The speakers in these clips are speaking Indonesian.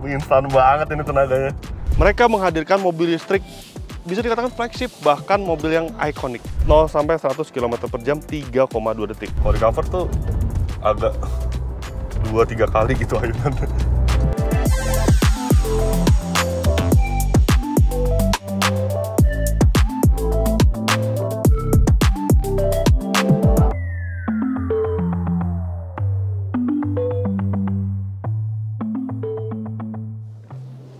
Instan banget ini tenaganya. Mereka menghadirkan mobil listrik bisa dikatakan flagship, bahkan mobil yang ikonik. 0 sampai 100 km per jam 3,2 detik. Kalau di cover tuh agak 2-3 kali gitu ayunan.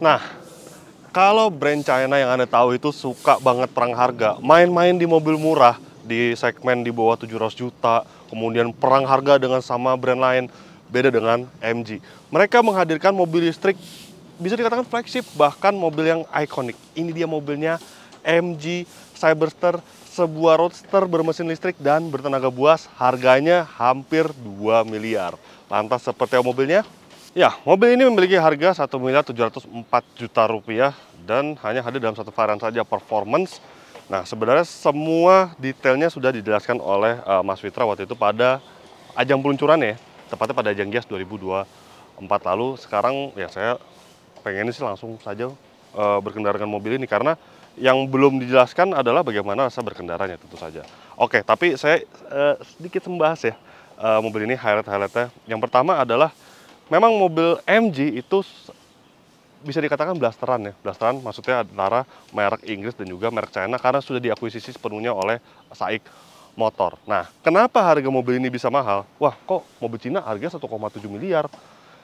Nah, kalau brand China yang Anda tahu itu suka banget perang harga, main-main di mobil murah, di segmen di bawah 700 juta, kemudian perang harga dengan sama brand lain, beda dengan MG. Mereka menghadirkan mobil listrik, bisa dikatakan flagship, bahkan mobil yang ikonik. Ini dia mobilnya, MG Cyberster, sebuah roadster bermesin listrik dan bertenaga buas, harganya hampir 2 miliar. Lantas seperti apa mobilnya? Ya, mobil ini memiliki harga 1.704 juta rupiah dan hanya hadir dalam satu varian saja, performance. Nah, sebenarnya semua detailnya sudah dijelaskan oleh Mas Fitra waktu itu pada ajang peluncuran ya, tepatnya pada ajang Gias 2024 lalu. Sekarang ya saya pengen sih langsung saja berkendara dengan mobil ini, karena yang belum dijelaskan adalah bagaimana rasa berkendaranya tentu saja. Oke, tapi saya sedikit membahas ya mobil ini, highlight-highlightnya. Yang pertama adalah memang mobil MG itu bisa dikatakan blasteran ya. Blasteran maksudnya antara merek Inggris dan juga merek China, karena sudah diakuisisi sepenuhnya oleh SAIC Motor. Nah, kenapa harga mobil ini bisa mahal? Wah, kok mobil Cina harganya 1,7 miliar?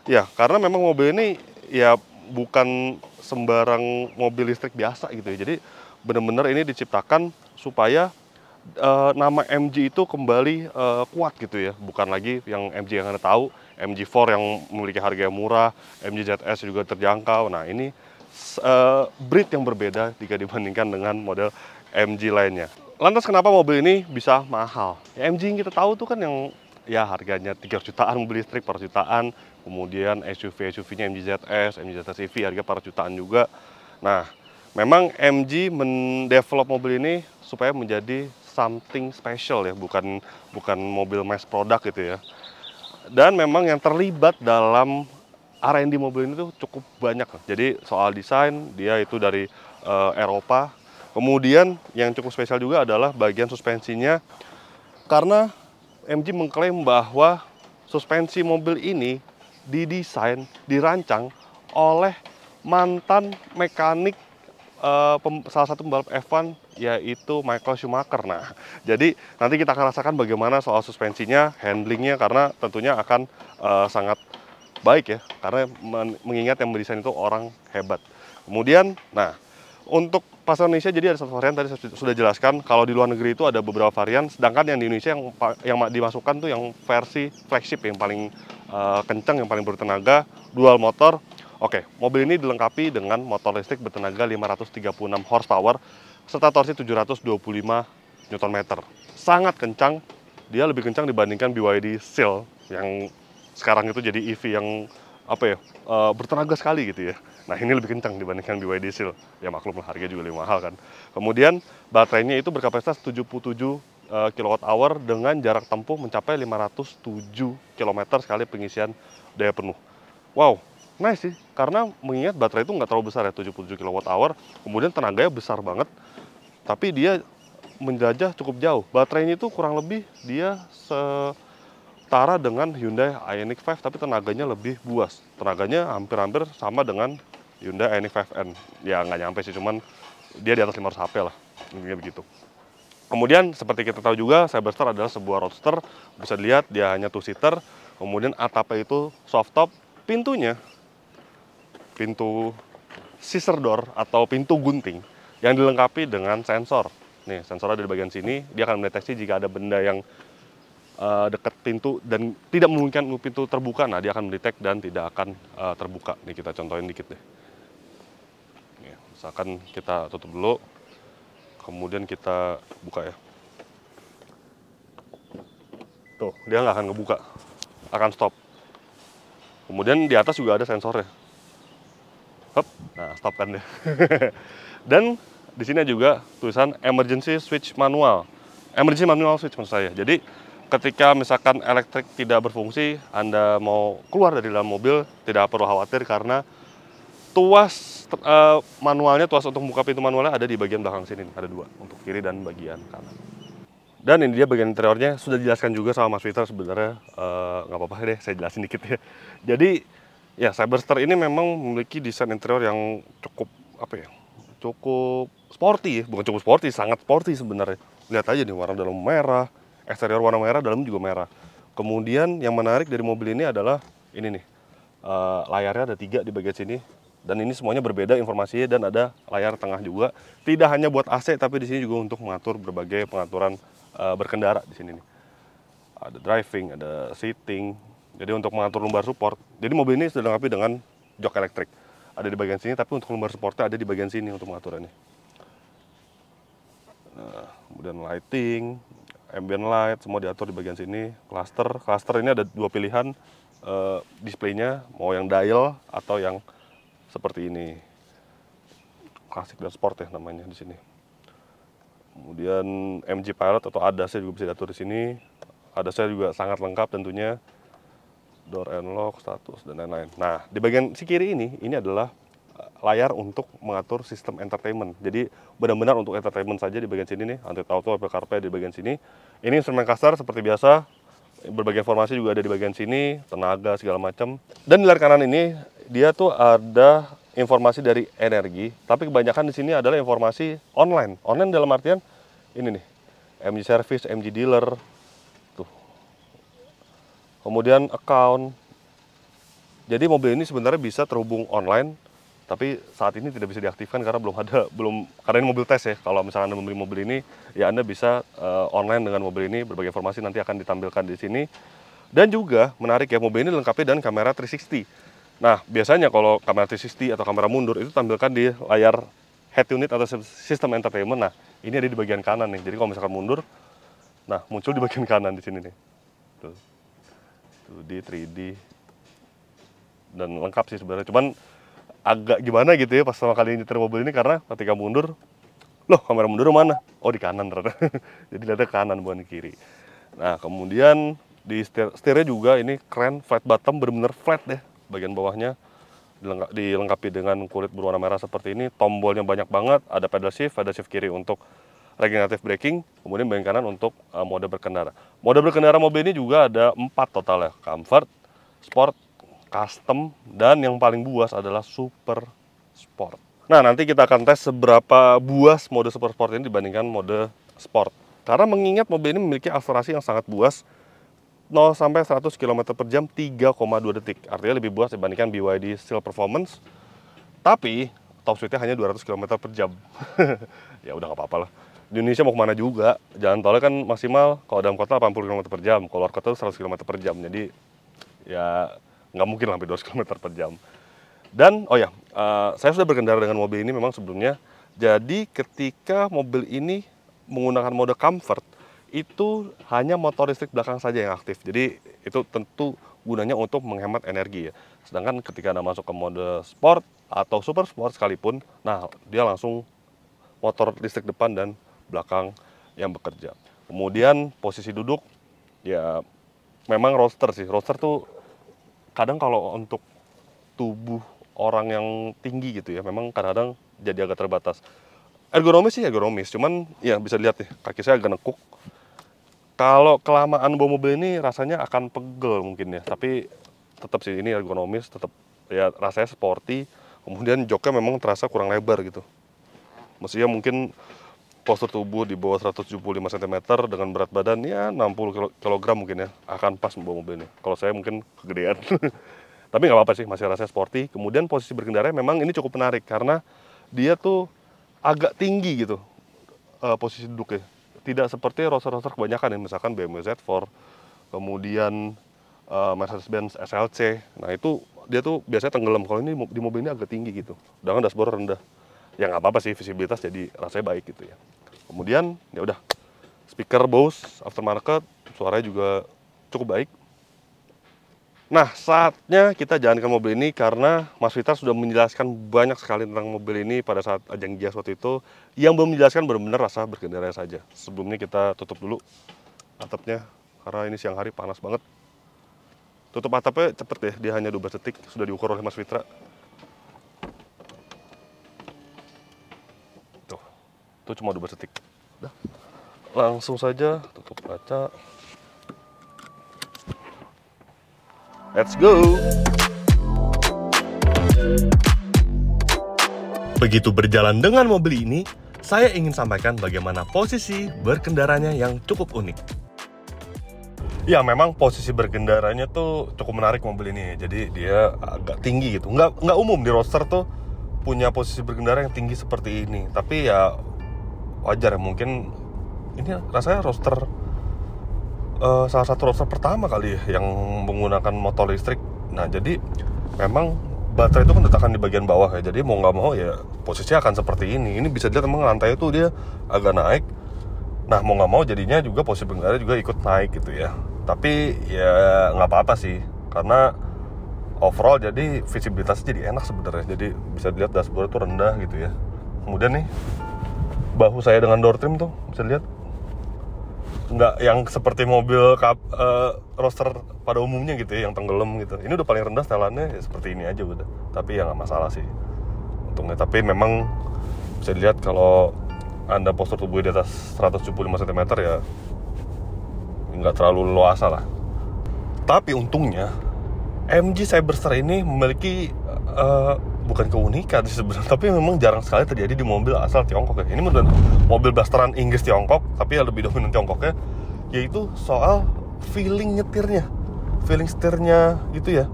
Ya, karena memang mobil ini ya bukan sembarang mobil listrik biasa gitu ya. Jadi benar-benar ini diciptakan supaya nama MG itu kembali kuat gitu ya. Bukan lagi yang MG yang Anda tahu, MG4 yang memiliki harga yang murah, MG ZS juga terjangkau. Nah, ini breed yang berbeda jika dibandingkan dengan model MG lainnya. Lantas kenapa mobil ini bisa mahal? Ya, MG yang kita tahu tuh kan yang ya harganya 300 jutaan, mobil listrik per jutaan. Kemudian SUV-nya MG ZS, MG ZS EV harga per jutaan juga. Nah, memang MG mendevelop mobil ini supaya menjadi something special ya, bukan mobil mass product gitu ya. Dan memang yang terlibat dalam R&D mobil ini tuh cukup banyak. Jadi soal desain dia itu dari Eropa. Kemudian yang cukup spesial juga adalah bagian suspensinya, karena MG mengklaim bahwa suspensi mobil ini didesain, dirancang oleh mantan mekanik salah satu pembalap F1, yaitu Michael Schumacher. Nah, jadi nanti kita akan rasakan bagaimana soal suspensinya, handlingnya, karena tentunya akan sangat baik ya, karena mengingat yang mendesain itu orang hebat. Kemudian, nah, untuk pasar Indonesia jadi ada satu varian, tadi saya sudah jelaskan. Kalau di luar negeri itu ada beberapa varian, sedangkan yang di Indonesia yang dimasukkan tuh yang versi flagship, yang paling kencang, yang paling bertenaga, dual motor. Oke, mobil ini dilengkapi dengan motor listrik bertenaga 536 horsepower serta torsi 725 Nm. Sangat kencang, dia lebih kencang dibandingkan BYD Seal yang sekarang itu jadi EV yang bertenaga sekali gitu ya. Nah, ini lebih kencang dibandingkan BYD Seal. Ya maklum lah, harganya juga lebih mahal kan. Kemudian baterainya itu berkapasitas 77 kWh dengan jarak tempuh mencapai 507 km sekali pengisian daya penuh. Wow, nice sih, karena mengingat baterai itu nggak terlalu besar ya, 77 kWh, kemudian tenaganya besar banget, tapi dia menjajah cukup jauh. Baterainya itu kurang lebih dia setara dengan Hyundai Ioniq 5, tapi tenaganya lebih buas. Tenaganya hampir-hampir sama dengan Hyundai Ioniq 5N. Ya nggak nyampe sih, cuman dia di atas 500 HP lah, intinya begitu. Kemudian seperti kita tahu juga, Cyberster adalah sebuah roadster. Bisa dilihat dia hanya two-seater, kemudian atapnya itu soft top, pintunya pintu scissor door atau pintu gunting yang dilengkapi dengan sensor. Nih, sensornya ada di bagian sini, dia akan mendeteksi jika ada benda yang dekat pintu dan tidak memungkinkan pintu terbuka. Nah, dia akan mendetek dan tidak akan terbuka. Nih, kita contohin dikit deh. Nih, misalkan kita tutup dulu, kemudian kita buka ya. Tuh, dia nggak akan ngebuka, akan stop. Kemudian di atas juga ada sensornya. Hop, nah stop kan deh. Dan di sini juga tulisan emergency switch manual. Emergency manual switch maksud saya. Jadi ketika misalkan elektrik tidak berfungsi, Anda mau keluar dari dalam mobil, tidak perlu khawatir karena tuas manualnya, tuas untuk buka pintu manualnya ada di bagian belakang sini. Ada dua, untuk kiri dan bagian kanan. Dan ini dia bagian interiornya, sudah dijelaskan juga sama Mas Peter sebenarnya, nggak apa-apa deh saya jelasin dikit ya. Jadi ya Cyberster ini memang memiliki desain interior yang cukup apa ya, cukup sporty ya, bukan cukup sporty, sangat sporty sebenarnya. Lihat aja nih, warna dalam merah, eksterior warna merah, dalam juga merah. Kemudian yang menarik dari mobil ini adalah ini nih, layarnya ada 3 di bagian sini, dan ini semuanya berbeda informasinya, dan ada layar tengah juga. Tidak hanya buat AC, tapi di sini juga untuk mengatur berbagai pengaturan berkendara di sini nih. Ada driving, ada seating. Jadi untuk mengatur lumbar support. Jadi mobil ini sudah dilengkapi dengan jok elektrik. Ada di bagian sini, tapi untuk lumbar supportnya ada di bagian sini untuk pengaturannya. Nah, kemudian lighting, ambient light, semua diatur di bagian sini. Cluster ini ada 2 pilihan displaynya, mau yang dial atau yang seperti ini. Klasik dan sport ya namanya di sini. Kemudian MG Pilot atau ADAS juga bisa diatur di sini. ADAS juga sangat lengkap tentunya. Door and lock, status, dan lain-lain. Nah, di bagian si kiri ini adalah layar untuk mengatur sistem entertainment. Jadi benar-benar untuk entertainment saja di bagian sini nih. Android Auto, Apple CarPlay di bagian sini. Ini instrumen kasar seperti biasa. Berbagai informasi juga ada di bagian sini, tenaga segala macam. Dan di layar kanan ini dia tuh ada informasi dari energi, tapi kebanyakan di sini adalah informasi online. Online dalam artian ini nih, MG Service, MG Dealer, tuh. Kemudian account. Jadi mobil ini sebenarnya bisa terhubung online, tapi saat ini tidak bisa diaktifkan karena karena ini mobil tes ya. Kalau misalnya Anda membeli mobil ini, ya Anda bisa online dengan mobil ini. Berbagai informasi nanti akan ditampilkan di sini. Dan juga menarik ya, mobil ini dilengkapi dengan kamera 360. Nah, biasanya kalau kamera 360 atau kamera mundur itu tampilkan di layar head unit atau sistem entertainment. Nah, ini ada di bagian kanan nih. Jadi kalau misalkan mundur, nah muncul di bagian kanan di sini nih. Tuh. 2D, 3D. Dan lengkap sih sebenarnya. Cuman agak gimana gitu ya pas sama kali nyetir mobil ini, karena ketika mundur, loh kamera mundur mana? Oh di kanan ternyata. Jadi lihatnya ke kanan bukan di kiri. Nah, kemudian di setirnya juga ini keren, flat bottom, bener-bener flat deh. Bagian bawahnya dilengkapi dengan kulit berwarna merah seperti ini. Tombolnya banyak banget, ada pedal shift kiri untuk regenerative braking, kemudian bagian kanan untuk mode berkendara. Mode berkendara mobil ini juga ada 4 total ya, comfort, sport, custom, dan yang paling buas adalah super sport. Nah, nanti kita akan tes seberapa buas mode super sport ini dibandingkan mode sport. Karena mengingat mobil ini memiliki akselerasi yang sangat buas, 0 sampai 100 km per jam 3,2 detik. Artinya lebih buas dibandingkan BYD Steel Performance. Tapi top speednya hanya 200 km per jam. Ya udah nggak apa-apa lah. Di Indonesia mau kemana juga, jalan tolnya kan maksimal kalau dalam kota 80 km per jam, kalau luar kota 100 km per jam. Jadi ya nggak mungkin sampai 200 km per jam. Dan oh ya, saya sudah berkendara dengan mobil ini memang sebelumnya. Jadi ketika mobil ini menggunakan mode comfort, itu hanya motor listrik belakang saja yang aktif. Jadi itu tentu gunanya untuk menghemat energi ya. Sedangkan ketika Anda masuk ke mode sport atau super sport sekalipun, nah dia langsung motor listrik depan dan belakang yang bekerja. Kemudian posisi duduk ya memang roadster sih. Roadster tuh kadang kalau untuk tubuh orang yang tinggi gitu ya, memang kadang-kadang jadi agak terbatas. Ergonomis sih ergonomis, cuman ya bisa dilihat nih, kaki saya agak nekuk. Kalau kelamaan bawa mobil ini rasanya akan pegel mungkin ya, tapi tetap sih ini ergonomis, tetap ya rasanya sporty. Kemudian joknya memang terasa kurang lebar gitu. Mestinya mungkin postur tubuh di bawah 175 cm dengan berat badan ya 60 kg mungkin ya, akan pas membawa mobil ini. Kalau saya mungkin kegedean. Tapi nggak apa-apa sih, masih rasanya sporty. Kemudian posisi berkendara memang ini cukup menarik karena dia tuh agak tinggi gitu posisi duduknya. Tidak seperti roadster-roadster kebanyakan ya, misalkan BMW Z4, kemudian Mercedes-Benz SLC. Nah itu dia tuh biasanya tenggelam. Kalau ini di mobil ini agak tinggi gitu, dengan dashboard rendah. Ya nggak apa-apa sih, visibilitas jadi rasanya baik gitu ya. Kemudian ya udah, speaker Bose aftermarket, suaranya juga cukup baik. Nah, saatnya kita jalankan mobil ini karena Mas Vitar sudah menjelaskan banyak sekali tentang mobil ini pada saat ajang Gias waktu itu. Yang belum menjelaskan benar-benar rasa berkendara saja. Sebelumnya kita tutup dulu atapnya. karena ini siang hari panas banget. Tutup atapnya cepet deh, dia hanya 12 detik, sudah diukur oleh Mas Fitra. Tuh, itu cuma 12 detik. Udah. Langsung saja tutup kaca. Let's go! Begitu berjalan dengan mobil ini, saya ingin sampaikan bagaimana posisi berkendaranya yang cukup unik. Ya memang posisi berkendaranya tuh cukup menarik mobil ini. Jadi dia agak tinggi gitu. Nggak umum di roadster tuh punya posisi berkendara yang tinggi seperti ini. Tapi ya wajar ya, mungkin ini rasanya roadster salah satu roadster pertama kali ya yang menggunakan motor listrik. Nah jadi memang baterai itu kan letakkan di bagian bawah ya. Jadi mau nggak mau ya posisinya akan seperti ini. Ini bisa dilihat memang lantai itu dia agak naik. Nah mau nggak mau jadinya juga posisi berkendara juga ikut naik gitu ya. Tapi ya nggak apa-apa sih, karena overall jadi visibilitasnya jadi enak sebenarnya. Jadi bisa dilihat dashboard itu rendah gitu ya. Kemudian nih bahu saya dengan door trim tuh bisa dilihat nggak yang seperti mobil roadster pada umumnya gitu ya, yang tenggelam gitu. Ini udah paling rendah setelannya ya seperti ini aja udah. Tapi ya nggak masalah sih untungnya. Tapi memang bisa dilihat kalau Anda postur tubuh di atas 175 cm ya nggak terlalu luas lah. Tapi untungnya MG Cyberster ini memiliki bukan keunikan sih sebenarnya, tapi memang jarang sekali terjadi di mobil asal Tiongkok ya. Ini mobil blasteran Inggris Tiongkok, tapi ya lebih dominan Tiongkoknya, yaitu soal feeling nyetirnya, feeling setirnya gitu ya.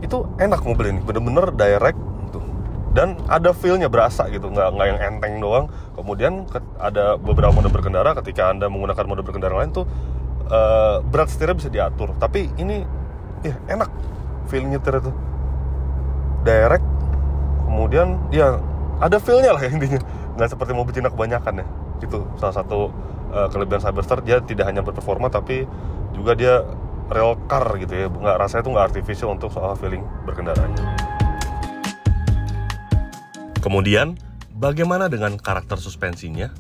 Itu enak mobil ini, bener-bener direct tuh. Dan ada feel-nya berasa gitu, nggak yang enteng doang. Kemudian ada beberapa mode berkendara, ketika Anda menggunakan mode berkendara lain tuh berat setirnya bisa diatur. Tapi ini ya enak, feeling nyetir itu direct. Kemudian ya ada feel-nya lah ya intinya, nggak seperti mobil Cina kebanyakan ya. Itu salah satu kelebihan Cyberster, dia tidak hanya berperforma tapi juga dia real car gitu ya. Rasanya tuh nggak artificial untuk soal feeling berkendaranya. Kemudian bagaimana dengan karakter suspensinya?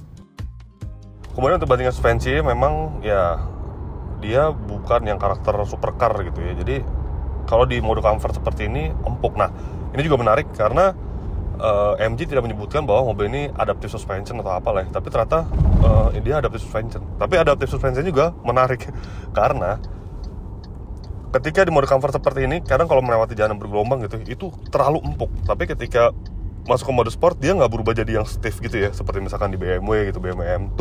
Kemudian untuk bandingkan suspensi memang ya dia bukan yang karakter supercar gitu ya. Jadi kalau di mode comfort seperti ini empuk. Nah ini juga menarik karena MG tidak menyebutkan bahwa mobil ini adaptive suspension atau apalah ya. Tapi ternyata dia adaptive suspension. Tapi adaptive suspension juga menarik karena ketika di mode comfort seperti ini, kadang kalau melewati jalan bergelombang gitu, itu terlalu empuk. Tapi ketika masuk ke mode sport, dia nggak berubah jadi yang stiff gitu ya, seperti misalkan di BMW gitu, BMW M2,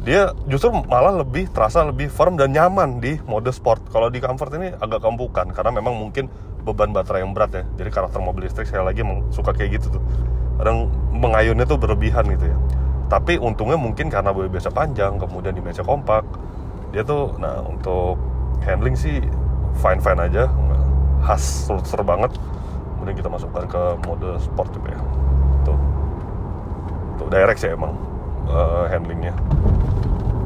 dia justru malah terasa lebih firm dan nyaman di mode sport. Kalau di comfort ini agak keempukan karena memang mungkin beban baterai yang berat ya. Jadi karakter mobil listrik saya lagi suka kayak gitu tuh, kadang mengayunnya tuh berlebihan gitu ya. Tapi untungnya mungkin karena wheelbase panjang, kemudian dimensinya kompak, dia tuh, nah untuk handling sih fine aja, khas roadster banget. Kemudian kita masukkan ke mode sport juga ya. Tuh direct sih emang handlingnya.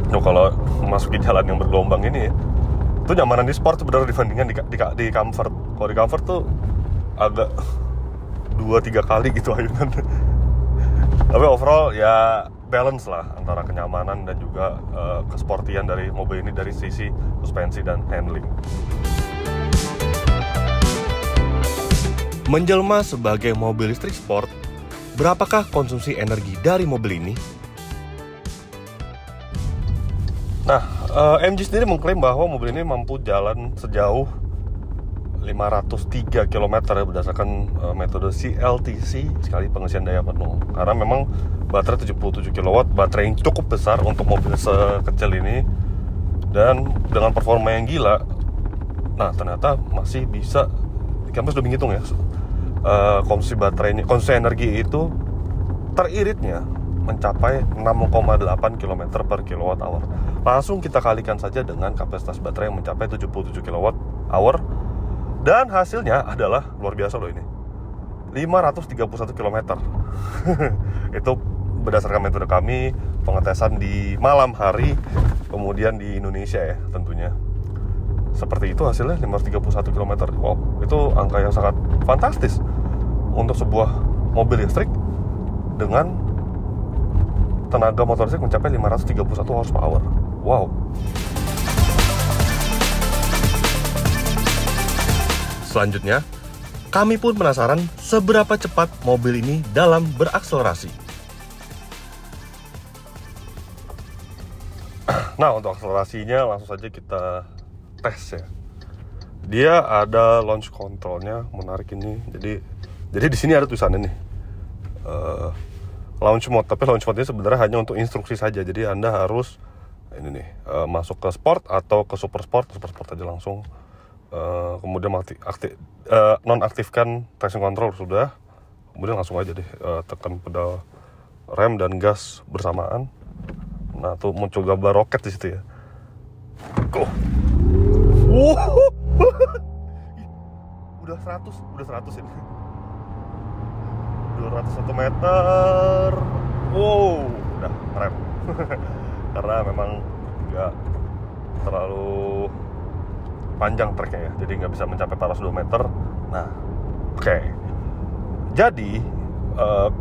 Nah, kalau masukin jalan yang bergelombang ini ya, itu nyamanan di sport sebenarnya dibandingkan di comfort. Kalau di comfort tuh agak 2-3 kali gitu ayunan. Tapi overall ya balance lah antara kenyamanan dan juga kesportian dari mobil ini dari sisi suspensi dan handling. Menjelma sebagai mobil listrik sport, berapakah konsumsi energi dari mobil ini? Nah, MG sendiri mengklaim bahwa mobil ini mampu jalan sejauh 503 km ya, berdasarkan metode CLTC, sekali pengisian daya penuh. Karena memang baterai 77 kW, baterai yang cukup besar untuk mobil sekecil ini, dan dengan performa yang gila. Nah, ternyata masih bisa, kami sudah menghitung ya, konsumsi baterainya, konsumsi energi itu teriritnya mencapai 6,8 km per kWh. Langsung kita kalikan saja dengan kapasitas baterai yang mencapai 77 kWh, dan hasilnya adalah luar biasa loh ini, 531 km. Itu berdasarkan metode kami pengetesan di malam hari, kemudian di Indonesia ya tentunya. Seperti itu hasilnya, 531 km. Wow, itu angka yang sangat fantastis untuk sebuah mobil listrik dengan tenaga motor listrik mencapai 531 horsepower. Wow. Selanjutnya, kami pun penasaran seberapa cepat mobil ini dalam berakselerasi. Nah, untuk akselerasinya langsung saja kita tes ya. Dia ada launch controlnya, menarik ini. Jadi di sini ada tulisannya nih, launch mode. Tapi launch mode ini sebenarnya hanya untuk instruksi saja. Jadi Anda harus ini nih, masuk ke sport atau ke super sport aja langsung. Kemudian nonaktifkan traction control sudah, kemudian langsung aja deh tekan pedal rem dan gas bersamaan. Nah, tuh muncul gambar roket di situ ya. Go. Udah 100 ini. 201 meter. Wow, udah rem. Karena memang nggak terlalu panjang treknya ya, jadi nggak bisa mencapai paras 2 meter. Nah, oke. Jadi,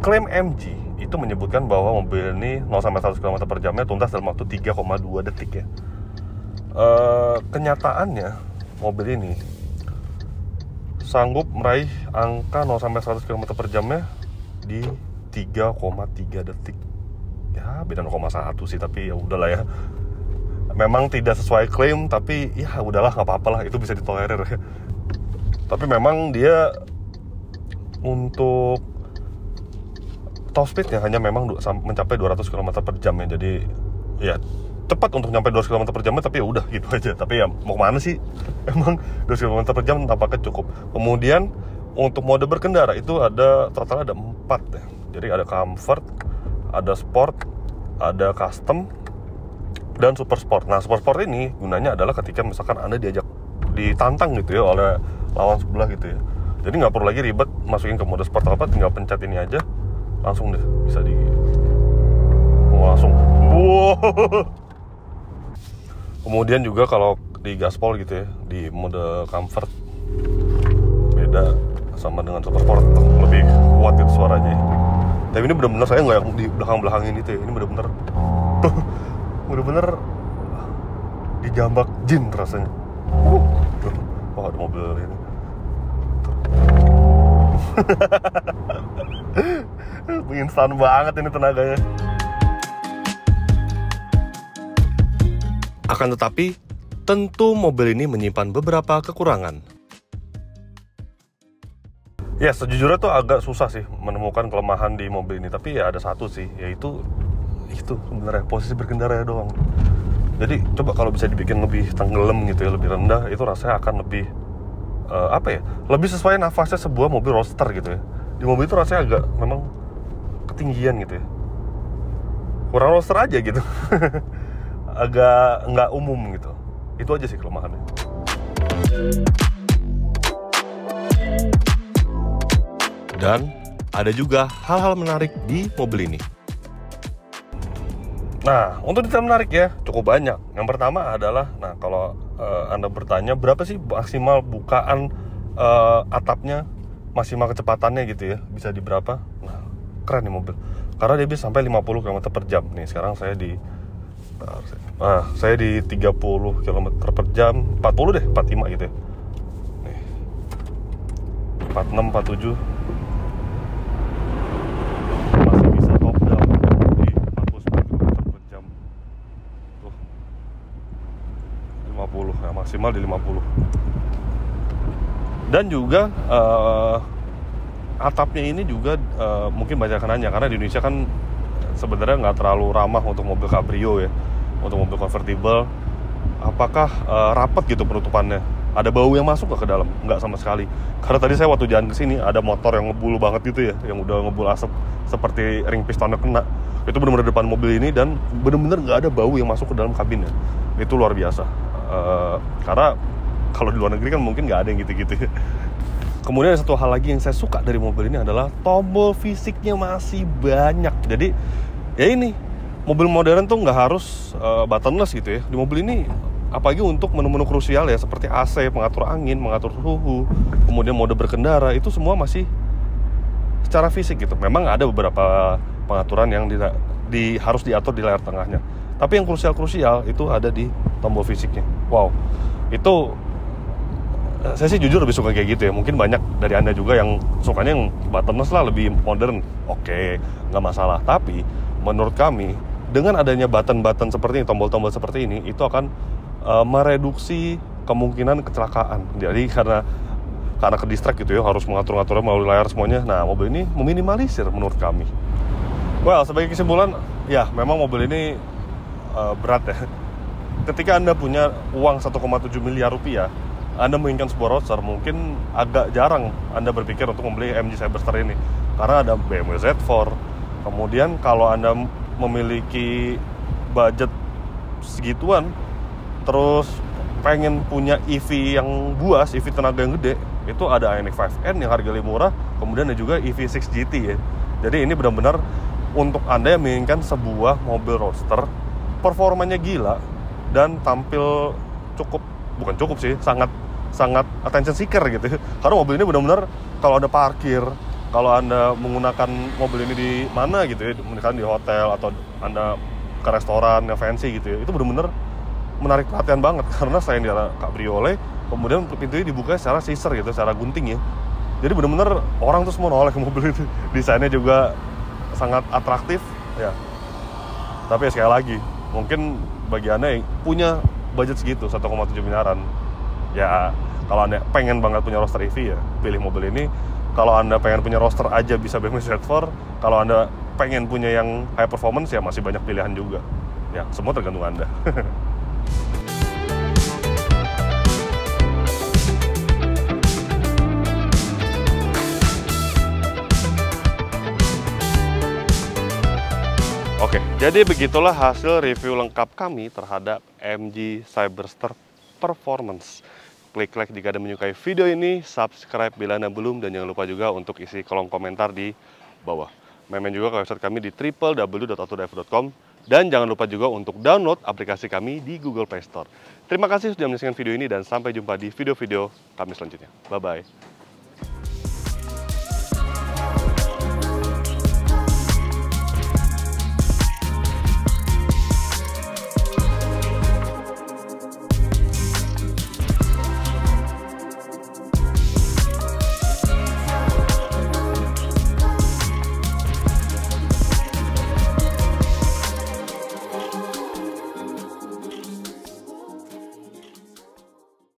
klaim MG itu menyebutkan bahwa mobil ini 0-100 km per jamnya tuntas dalam waktu 3,2 detik ya. Kenyataannya, mobil ini sanggup meraih angka 0-100 km per jamnya di 3,3 detik. Ya, beda 0,1 sih, tapi ya udahlah ya. Memang tidak sesuai klaim, tapi ya udahlah, nggak apa-apa lah, itu bisa ditolerir ya. Tapi memang dia untuk top speednya hanya memang mencapai 200 km per jam ya. Jadi ya tepat untuk nyampe 200 km per jam, tapi ya udah gitu aja. Tapi ya mau kemana sih? Emang 200 km per jam tampaknya cukup. Kemudian untuk mode berkendara itu total ada 4 ya. Jadi ada comfort, ada sport, ada custom, dan super sport. Nah, super sport ini gunanya adalah ketika misalkan Anda ditantang gitu ya oleh lawan sebelah gitu ya. Jadi nggak perlu lagi ribet masukin ke mode sport apa, tinggal pencet ini aja, langsung deh bisa langsung. Wow. Kemudian juga kalau di gaspol gitu ya, di mode comfort beda sama dengan super sport, lebih kuat itu suaranya. Tapi ini benar-benar saya nggak yang di belakang-belakangin itu ya. Ini benar-benar dijambak jin rasanya. Wah, ada mobil ini. Instan banget ini tenaganya. Akan tetapi, tentu mobil ini menyimpan beberapa kekurangan. Ya, sejujurnya tuh agak susah sih menemukan kelemahan di mobil ini. Tapi ya ada satu sih, yaitu itu sebenarnya posisi berkendara doang. Jadi coba kalau bisa dibikin lebih tenggelam gitu ya, lebih rendah, itu rasanya akan lebih lebih sesuai nafasnya sebuah mobil roadster gitu ya. Di mobil itu rasanya agak memang ketinggian gitu ya, kurang roadster aja gitu. Agak nggak umum gitu. Itu aja sih kelemahannya. Dan ada juga hal-hal menarik di mobil ini. Nah, untuk detail menarik ya, cukup banyak. Yang pertama adalah, nah kalau Anda bertanya berapa sih maksimal bukaan atapnya, maksimal kecepatannya gitu ya, bisa di berapa? Nah, keren nih mobil. Karena dia bisa sampai 50 km per jam. Nih, sekarang saya di 30 km per jam, 40 deh, 45 gitu ya. Nih, 46, 47. Maksimal di 50. Dan juga atapnya ini juga mungkin banyak yang nanya, karena di Indonesia kan sebenarnya nggak terlalu ramah untuk mobil cabrio ya, untuk mobil convertible. Apakah rapat gitu penutupannya? Ada bau yang masuk ke dalam? Nggak sama sekali. Karena tadi saya waktu jalan ke sini ada motor yang ngebul banget gitu ya, yang udah ngebul asap seperti ring pistonnya kena. Itu benar-benar depan mobil ini, dan benar-benar nggak ada bau yang masuk ke dalam kabinnya. Itu luar biasa. Karena kalau di luar negeri kan mungkin nggak ada yang gitu-gitu ya. Kemudian ada satu hal lagi yang saya suka dari mobil ini adalah tombol fisiknya masih banyak. Jadi ya ini, mobil modern tuh nggak harus buttonless gitu ya. Di mobil ini apalagi untuk menu-menu krusial ya, seperti AC, pengatur angin, mengatur suhu, kemudian mode berkendara, itu semua masih secara fisik gitu. Memang ada beberapa pengaturan yang harus diatur di layar tengahnya. Tapi yang krusial itu ada di tombol fisiknya. Wow, itu Saya sih jujur lebih suka kayak gitu ya. Mungkin banyak dari Anda juga yang sukanya yang buttonless lah, lebih modern. Oke, nggak masalah. Tapi menurut kami dengan adanya button-button seperti ini, tombol-tombol seperti ini, itu akan mereduksi kemungkinan kecelakaan. Jadi karena ke distract gitu ya, harus mengatur-ngaturnya melalui layar semuanya. Nah, mobil ini meminimalisir menurut kami. Well, sebagai kesimpulan, ya memang mobil ini berat ya. Ketika Anda punya uang 1,7 miliar rupiah, Anda menginginkan sebuah roadster, mungkin agak jarang Anda berpikir untuk membeli MG Cyberster ini. Karena ada BMW Z4. Kemudian kalau Anda memiliki budget segituan, terus pengen punya EV yang buas, EV tenaga yang gede, itu ada Ioniq 5N yang harganya murah, kemudian ada juga EV6 GT ya. Jadi ini benar-benar untuk Anda yang menginginkan sebuah mobil roadster, performanya gila, dan tampil bukan cukup sih, sangat attention seeker gitu. Karena mobil ini benar-benar kalau Anda parkir, kalau Anda menggunakan mobil ini di mana gitu ya, misalkan di hotel atau Anda ke restoran yang fancy gitu ya, itu benar-benar menarik perhatian banget. Karena selain dia cabriolet, kemudian pintunya dibuka secara scissor gitu, secara gunting ya. Jadi benar-benar orang tuh semua noleh ke mobil itu. Desainnya juga sangat atraktif ya. Tapi sekali lagi, mungkin bagi Anda yang punya budget segitu 1,7 miliaran, ya kalau Anda pengen banget punya roadster EV ya pilih mobil ini. Kalau Anda pengen punya roadster aja bisa BMW Z4. Kalau Anda pengen punya yang high performance ya masih banyak pilihan juga. Ya, semua tergantung Anda. Oke, jadi begitulah hasil review lengkap kami terhadap MG Cyberster Performance. Klik like jika Anda menyukai video ini, subscribe bila Anda belum, dan jangan lupa juga untuk isi kolom komentar di bawah. Main juga ke website kami di www.autodive.com, dan jangan lupa juga untuk download aplikasi kami di Google Play Store. Terima kasih sudah menyaksikan video ini dan sampai jumpa di video-video kami selanjutnya. Bye-bye.